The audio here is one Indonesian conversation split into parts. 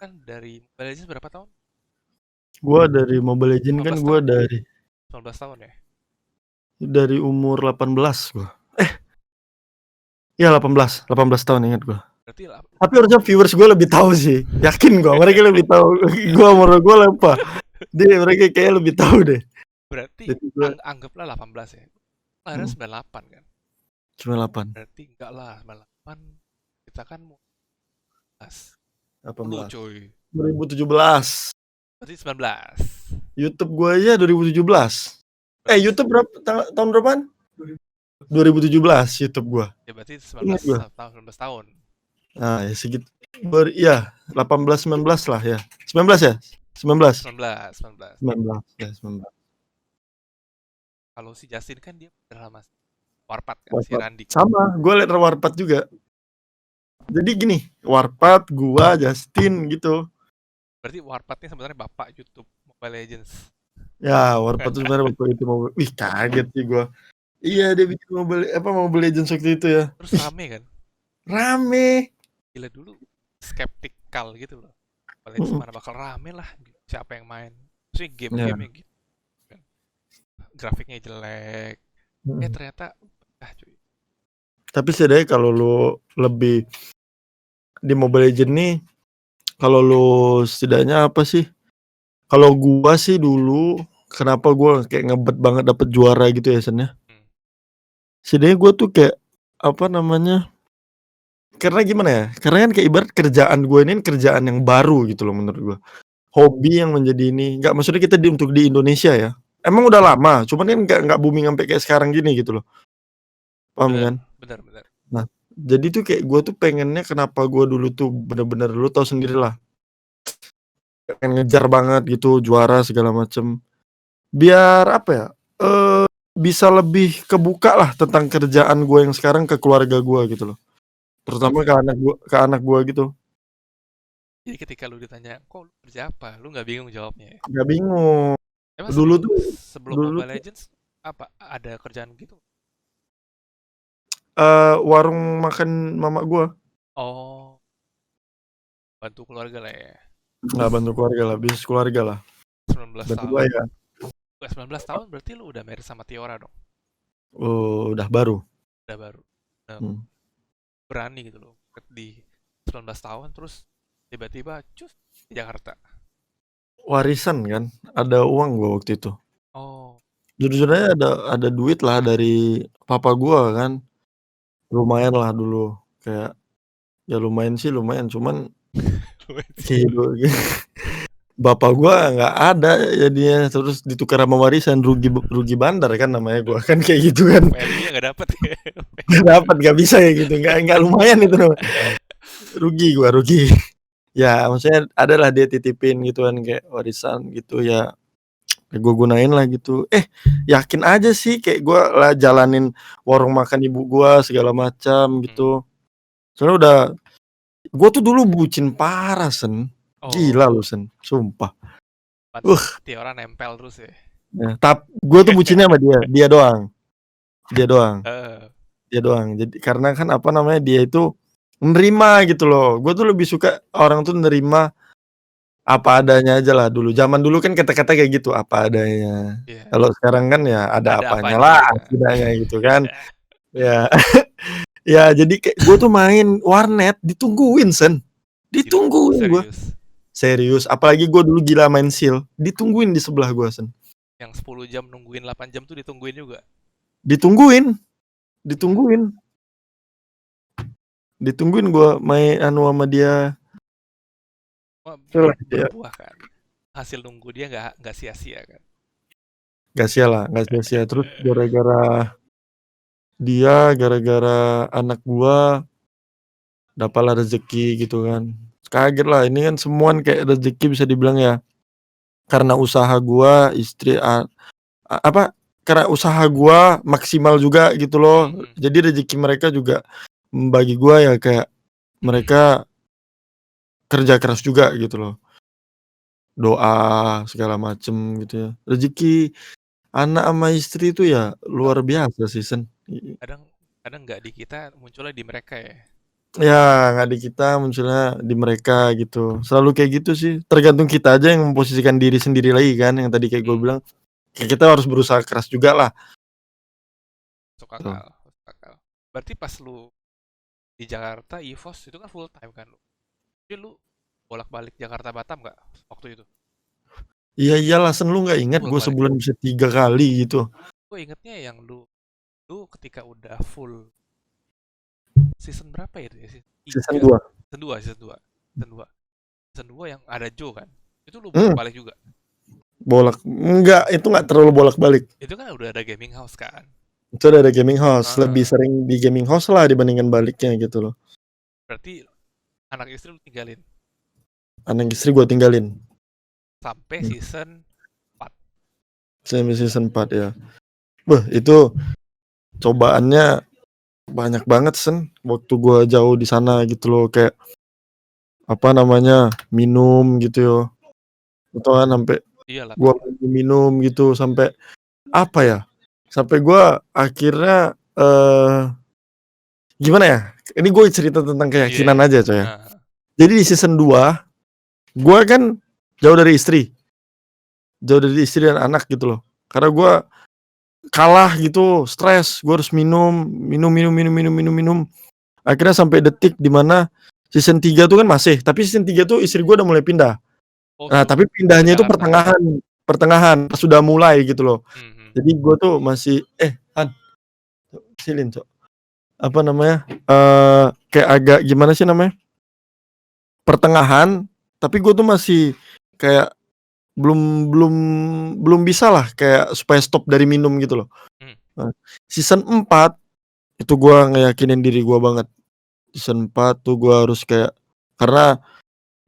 kan dari Mobile Legends berapa tahun? Gua dari Mobile Legends kan 15 gua tahun? dari 19 tahun ya? umur 18 gua. Iya 18 tahun ingat gua. Berarti lah, Tapi harusnya viewers gua lebih tahu sih. Yakin gua mereka lebih tahu. Gua lupa. Mereka kayaknya lebih tahu deh. berarti Jadi gua anggaplah 18 ya. Lahirnya mm, 98 kan? 98, Berarti enggak lah, 98 kita kan mau 10 18. coy. 2017. Berarti 19. YouTube gua aja 2017. Berarti YouTube berapa tahun berapaan? 2017 YouTube gua. ya berarti Ingat 19 gua. tahun, 19 tahun. Nah, ya segitu. Iya, 18 19 lah ya. 19 ya? 19. 19, 19. 19 ya, 19. Kalau si Justin kan dia udah lama Warpat kan, si Warpat. Randi. Sama, gue liat Warpat juga. Jadi gini, Warpat, gua, Justin gitu. Berarti Warpatnya sebenarnya bapak YouTube Mobile Legends. Ya, Warpat tuh sebenarnya waktu itu mau. Wih, kaget sih gua. Iya, dia bikin Mobile Legends waktu itu ya. Terus Wih, rame kan? rame. Gila dulu skeptikal gitu loh. Mobile Legends Mm-mm. mana bakal rame lah. Siapa yang main? Maksudnya Ya. game-gamenya gitu kan. Grafiknya jelek. Mm-mm. Ternyata cuy. Tapi setidaknya kalau lu lebih di Mobile Legends nih, kalau lu setidaknya apa sih? Kalau gua sih dulu, kenapa gua kayak ngebet banget dapet juara gitu ya Sen ya? Hmm. Setidaknya gua tuh kayak apa namanya? Karena gimana ya? Karena kan kayak ibarat kerjaan gue ini kerjaan yang baru gitu loh menurut gue. Hobi yang menjadi ini, nggak maksudnya kita untuk di Indonesia ya. Emang udah lama, cuman kan nggak booming sampai kayak sekarang gini gitu loh. Paham Bener, kan? bener, bener. Nah, jadi tuh kayak gue tuh pengennya kenapa gue dulu tuh bener-bener lu tau sendiri lah. Pengen ngejar banget gitu, juara segala macem. Biar apa ya? Bisa lebih kebuka lah tentang kerjaan gue yang sekarang ke keluarga gue gitu loh. Terutama ke anak gue gitu. Jadi ketika lu ditanya, kok lu kerja apa? Lu nggak bingung jawabnya ya? Nggak bingung. Emang Dulu sebelum tuh sebelum dulu Mobile tuh Legends apa ada kerjaan gitu? warung makan mama gua. Oh, bantu keluarga lah ya. Nggak bantu keluarga lah, bisnis keluarga lah. 19 Bantu gua tahun. ya. 19 tahun berarti lu udah married sama Tiora dong. Udah baru. Udah baru. Nah, Hmm. berani gitu loh. Di 19 tahun terus tiba-tiba cus di Jakarta. Warisan kan, ada uang gua waktu itu. Oh, Jujur-jujurnya ada duit lah dari papa gua kan. Lumayan lah dulu. Kayak ya lumayan sih lumayan, cuman lumayan sih lu. kehidupan bapak gua nggak ada jadinya terus ditukar sama warisan rugi rugi bandar kan namanya gua kan kayak gitu kan. Value-nya nggak dapet ya. Nggak dapat nggak bisa ya gitu nggak lumayan itu namanya. Rugi. Ya maksudnya adalah dia titipin gitu kan kayak warisan gitu ya, gue gunain lah gitu. Yakin aja sih kayak gue lah jalanin warung makan ibu gue segala macam Hmm. gitu. Soalnya udah gue tuh dulu bucin parah Sen. Gila Oh, lu Sen, sumpah. pantesan Tiora nempel terus ya. Ya, gue tuh bucinnya sama dia doang. Dia doang. Eh, Dia doang. Jadi karena kan apa namanya dia itu nerima gitu loh. Gue tuh lebih suka orang tuh nerima apa adanya aja lah dulu. Zaman dulu kan kata-kata kayak gitu, apa adanya. Iya, Kalau sekarang kan ya ada ada apanya apanya. lah setidaknya gitu kan. Ya, ya jadi kayak gue tuh main warnet ditungguin Sen. Gila, Ditungguin gue. serius. Serius, apalagi gue dulu gila main seal. Ditungguin di sebelah gue Sen. Yang 10 jam nungguin 8 jam tuh ditungguin juga. Ditungguin, Gila. ditungguin. Ditungguin gue main sama dia. Wah, Ya. berbuah kan. Hasil nunggu dia nggak sia-sia kan. Gak sia lah, gak sia-sia. Terus gara-gara anak gua dapatlah rezeki gitu kan. Kaget lah, ini kan semuaan kayak rezeki bisa dibilang ya. Karena usaha gua, karena usaha gua maksimal juga gitu loh. Jadi rezeki mereka juga bagi gua ya kayak mereka kerja keras juga gitu loh. Doa segala macem gitu ya. Rezeki anak sama istri itu ya luar biasa sih Sen. Kadang kadang nggak di kita munculnya di mereka ya. Ya, nggak di kita, munculnya di mereka gitu. Selalu kayak gitu sih. Tergantung kita aja yang memposisikan diri sendiri lagi kan, yang tadi kayak gue Hmm, bilang, kayak kita harus berusaha keras juga lah. masuk Tuh. akal, masuk akal. Berarti pas lu di Jakarta EVOS itu kan full time kan lu. Jadi lu bolak-balik Jakarta Batam nggak waktu itu? Iya iyalah, Sen, lu nggak ingat gue Bolak-balik. sebulan bisa 3 kali gitu. Gue ingetnya yang lu ketika udah full season berapa ya itu ya? Season Season 3, 2. season 2, season 2, season 2, season 2 yang ada Joe kan? Itu lu Hmm, bolak-balik juga. enggak, itu nggak terlalu bolak-balik. Itu kan udah ada gaming house kan? Itu udah ada gaming house, lebih Ah, sering di gaming house lah dibandingkan baliknya gitu loh. berarti anak istri lu tinggalin Anak istri gue tinggalin. sampai Hmm. season 4. Sampai season 4 ya. Wah, itu cobaannya banyak banget, Sen. Waktu gue jauh di sana gitu loh, kayak apa namanya, minum gitu yo. Atau kan sampai Iyalah gua tau lah. minum gitu sampai apa ya? Sampai gua akhirnya gimana ya? Ini gue cerita tentang Iya, keyakinan iya. aja, coy ya. Ah, Jadi di season 2 gua kan jauh dari istri, jauh dari istri dan anak gitu loh. Karena gua kalah gitu, stres, gua harus minum, minum minum minum minum minum minum. Akhirnya sampai detik di mana season 3 tuh kan masih, tapi season 3 tuh istri gua udah mulai pindah. oh Nah, tapi ke pindahnya itu Jakarta. pertengahan pertengahan, pas sudah mulai gitu loh. Mhm. Jadi gue tuh masih Han, silin, Cok. Apa namanya, kayak agak gimana sih namanya, pertengahan, tapi gue tuh masih kayak belum belum belum bisalah kayak supaya stop dari minum gitu loh. Mmm. Nah, season 4 itu gue ngeyakinin diri gue banget. Season 4 tuh gue harus kayak karena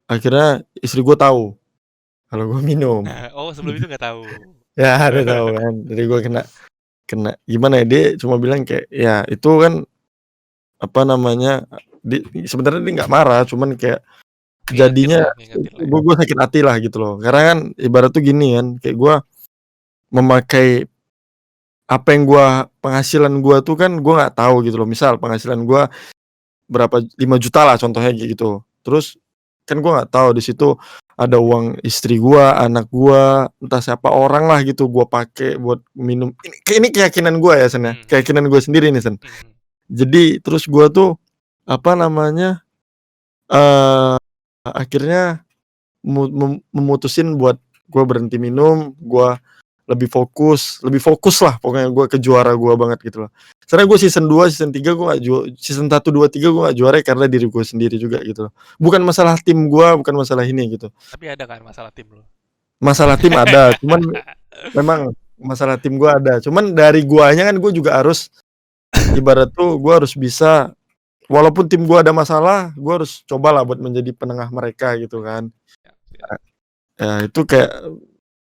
akhirnya istri gue tahu kalau gue minum. Oh sebelum itu nggak tahu. Ya, dia tahu kan. Jadi gue kena kena gimana ya, dia cuma bilang kayak, ya itu kan, apa namanya, sebenarnya dia nggak marah, cuman kayak jadinya Ngingetin lah ya. gue sakit hati lah gitu loh. Karena kan ibarat tuh gini kan, kayak gue memakai apa yang penghasilan gue tuh kan gue nggak tahu gitu loh. Misal penghasilan gue berapa, 5 juta lah contohnya kayak gitu. Terus kan gue nggak tahu di situ ada uang istri gue, anak gue, entah siapa orang lah gitu gue pakai buat minum. Ini keyakinan gue ya, Sen, ya. Mhm, Keyakinan gue sendiri nih, Sen. mhm. Jadi terus gue tuh apa namanya, akhirnya memutusin buat gue berhenti minum, gue lebih fokus lah pokoknya gue ke juara gue banget gitu loh. Karena gue season 2 season 3 gue nggak season 1 2 3 gue nggak juara karena diri gue sendiri juga gitu loh. Bukan masalah tim gue, bukan masalah ini gitu. Tapi ada kan masalah tim lu? Masalah tim ada, cuman memang masalah tim gue ada. Cuman dari guanya kan gue juga harus ibarat tuh gue harus bisa walaupun tim gue ada masalah, gue harus cobalah buat menjadi penengah mereka gitu kan. Siap, siap. Ya itu kayak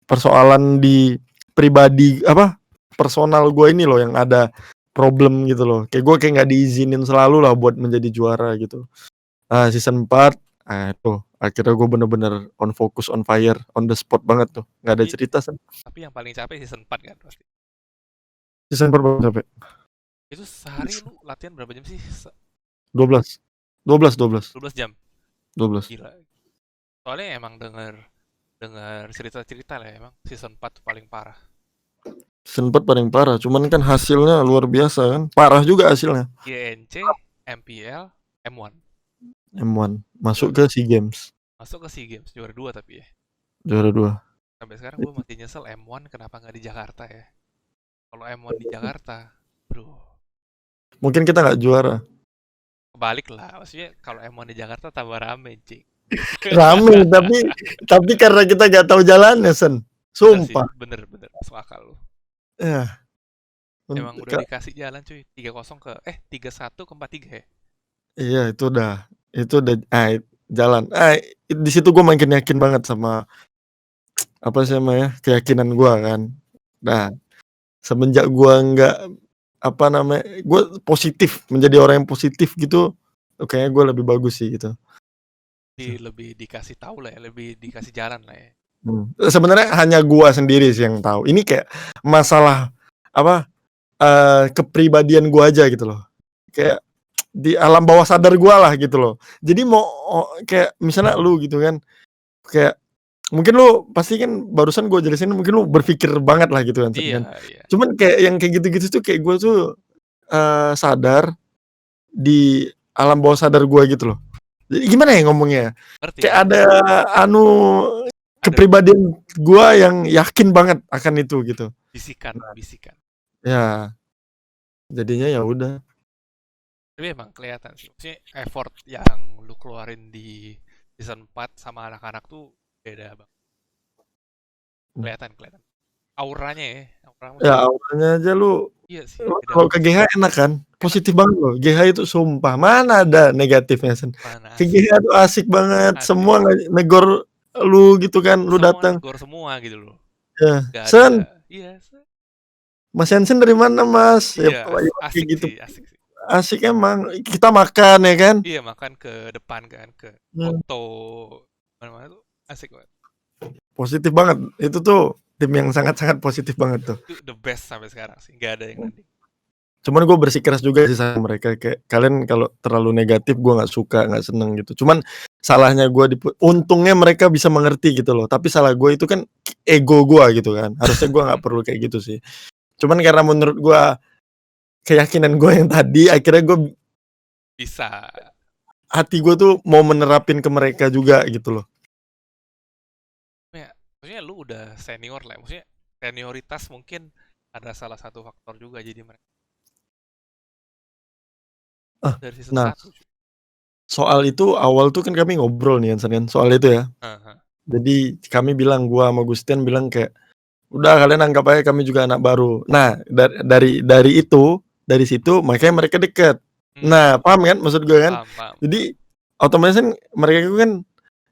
persoalan di pribadi apa, personal gue ini loh yang ada problem gitu loh. Kayak gue kayak nggak diizinin selalu lah buat menjadi juara gitu. Nah, season 4, tuh akhirnya gue bener-bener on focus, on fire, on the spot banget tuh. Nggak ada Tapi cerita, Sen. tapi yang paling capek season 4 kan pasti. Season 4 berapa sampai? Itu sehari lu latihan berapa jam sih? 12. 12, 12. 12 jam? 12. Gila. Soalnya emang denger denger cerita-cerita lah emang season 4 tuh paling parah. Season 4 paling parah, cuman kan hasilnya luar biasa kan. Parah juga hasilnya. GNC, MPL, M1. M1 masuk Juara. ke SEA Games. Masuk ke SEA Games juara 2 tapi ya. Juara 2. Sampai sekarang gue masih nyesel M1 kenapa nggak di Jakarta ya. Kalau M1 di Jakarta, bro, Mungkin kita nggak juara. kebalik lah. Maksudnya kalau M1 di Jakarta tambah rame, cik. Rame tapi karena kita nggak tahu jalannya, Sen. Bener sih, Sumpah. bener masuk akal lu. Ya, Emang udah dikasih jalan cuy, 3-0 ke 3-1 ke 4-3 ya. iya itu udah jalan. Di situ gue makin yakin banget sama apa sih namanya, keyakinan gue kan. Nah, semenjak gue nggak apa namanya, gue positif menjadi orang yang positif gitu, kayaknya gue lebih bagus sih gitu. Lebih dikasih tahu lah ya, lebih dikasih jalan lah ya. Sebenarnya hanya gue sendiri sih yang tahu. Ini kayak masalah apa, kepribadian gue aja gitu loh. Kayak di alam bawah sadar gua lah gitu loh. Jadi mau kayak misalnya lu gitu kan, kayak mungkin lu pasti kan barusan gua jelasin mungkin lu berpikir banget lah gitu kan, Sen, Iya, kan. iya. Cuman kayak yang kayak gitu-gitu tuh kayak gua tuh, sadar di alam bawah sadar gua gitu loh. Jadi gimana ya ngomongnya ya, Ngerti, kayak ngerti. ada anu Ada kepribadian gua yang yakin banget akan itu gitu. bisikan, Nah, bisikan. ya jadinya ya udah. Tapi emang kelihatan sih. Maksudnya effort yang lu keluarin di season 4 sama anak-anak tuh beda banget. Kelihatan, kelihatan. Auranya ya, aura Ya maksudnya. awalnya aja lu Iya sih, beda kalau ke banget. GH enak kan, Enak, positif banget loh, GH itu sumpah, mana ada negatifnya, Sen. mana Ke asik, GH tuh asik banget, asik. semua negor lu gitu kan, lu Semua datang. negor semua gitu loh. Ya, Gak ada, "Sen, iya, Mas Sensen dari mana Mas?" Ya iya, ya kayak asik gitu. sih, asik sih. Asik emang, kita makan ya kan. Iya, makan ke depan kan, ke Mmm, foto, mana-mana tuh asik banget. positif banget, itu tuh tim yang sangat-sangat positif banget tuh. Itu the best sampai sekarang sih, nggak ada yang nanding. Cuman gue bersikeras juga sih sama mereka, kayak kalian kalau terlalu negatif gue nggak suka, nggak seneng gitu. Cuman salahnya gue untungnya mereka bisa mengerti gitu loh, tapi salah gue itu kan ego gue gitu kan, harusnya gue nggak perlu kayak gitu sih. Cuman karena menurut gue keyakinan gue yang tadi, akhirnya gue Bisa. hati gue tuh mau menerapin ke mereka juga gitu loh. Ya, maksudnya lu udah senior lah, maksudnya senioritas mungkin ada salah satu faktor juga jadi mereka Ah, dari season nah 1 cuy. soal itu awal tuh kan kami ngobrol nih kan soal itu ya. Aha. Jadi kami bilang, gua sama Gustian bilang kayak, "Udah kalian anggap aja kami juga anak baru." Nah, dari itu, dari situ makanya mereka deket. Nah, paham kan maksud gue kan? Paham, paham. Jadi otomatis kan mereka itu kan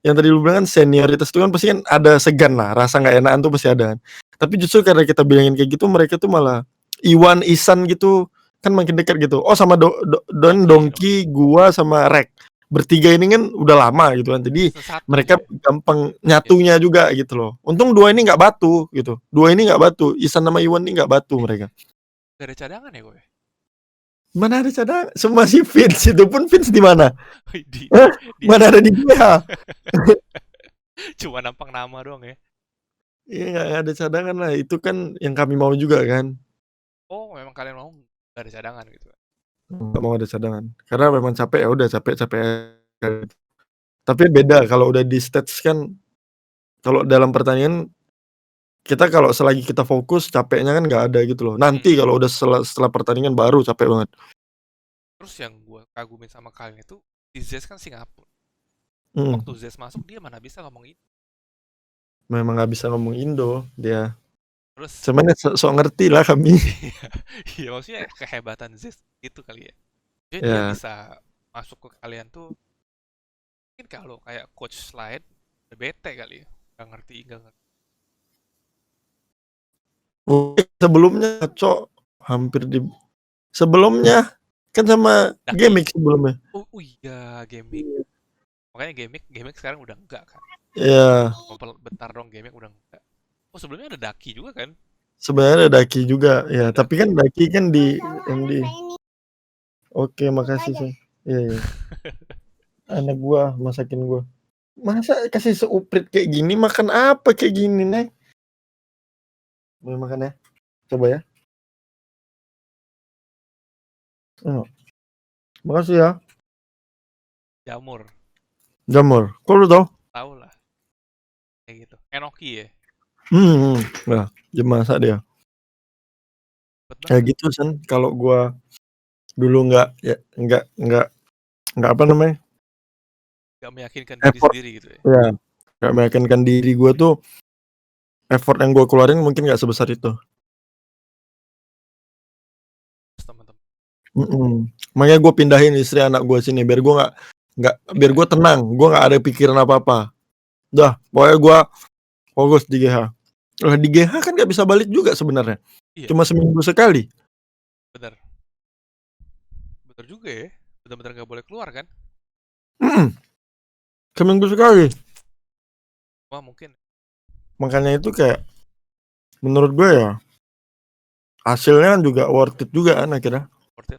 yang tadi lu bilang kan senioritas itu kan pasti kan ada segan lah, rasa nggak enakan tuh pasti ada kan. Tapi justru karena kita bilangin kayak gitu mereka tuh malah Iwan, Isan gitu kan makin dekat gitu. Oh sama Dongki, Dongki. Dongki, gua sama Rek. Bertiga ini kan udah lama gitu kan. Jadi Season 1 mereka cuy. gampang Iya. nyatunya juga gitu loh. Untung dua ini nggak batu gitu. Dua ini nggak batu. Isan sama Iwan ini nggak batu mereka. Gak ada cadangan ya gue? Mana ada cadangan? Semua si Vince itu pun Vince di mana? Hah? Di Mana ada asing. di dia? Cuma nampang nama doang ya. Iya nggak ada cadangan lah. Itu kan yang kami mau juga kan. Oh, memang kalian mau gak ada cadangan gitu. Nggak mau ada cadangan. Karena memang capek ya udah capek-capek aja gitu. Tapi beda kalau udah di stage kan kalau dalam pertandingan kita kalau selagi kita fokus capeknya kan nggak ada gitu loh. Nanti kalau udah setelah pertandingan baru capek banget. Terus yang gue kagumin sama kalian itu, si Zez kan Singapura. Mhm, Waktu Zez masuk dia mana bisa ngomong itu. memang nggak bisa ngomong Indo dia. Terus Cuman ya sok ngerti lah kami. iya, iya maksudnya kehebatan Zez itu kali ya. Jadi dia Ya, bisa masuk ke kalian tuh mungkin kalau kayak coach slide udah bete kali ya. Gak ngerti, gak ngerti. mungkin sebelumnya Cok hampir di sebelumnya kan sama Daki. Gimik sebelumnya. Oh, iya, gaming. Makanya gaming sekarang udah enggak kan. Iya, Mau bentar dong gaming udah enggak. Oh, sebelumnya ada Daki juga kan? sebenarnya ada Daki juga ya, Ada tapi kan Daki. Daki kan di yang di oke makasih sih. Iya, iya. Anak gua masakin gua. Masa kasih seuprit kayak gini, makan apa kayak gini, Neng? Mau makan ya? Coba ya. Oh, makasih ya. Jamur. Jamur. Kok lu tahu? Tahu lah. Kayak gitu. Enoki ya. Nah, dia masak dia. Cepet Kayak banget. gitu Sen, kalau gua dulu nggak ya nggak apa namanya? Gak meyakinkan diri Effort sendiri gitu ya. ya, nggak meyakinkan diri gua tuh effort yang gua keluarin mungkin nggak sebesar itu. Terus teman-teman. Makanya gua pindahin istri anak gua sini biar gua nggak biar Iya. gua tenang, gua nggak ada pikiran apa-apa. Udah, pokoknya gua fokus di GH. Lah di GH kan nggak bisa balik juga sebenarnya. Iya, Cuma seminggu sekali. bener. Bener juga ya. Bener-bener gak boleh keluar kan? Mhm, seminggu sekali. Wah, mungkin. Makanya itu kayak menurut gue ya hasilnya kan juga worth it juga kan akhirnya.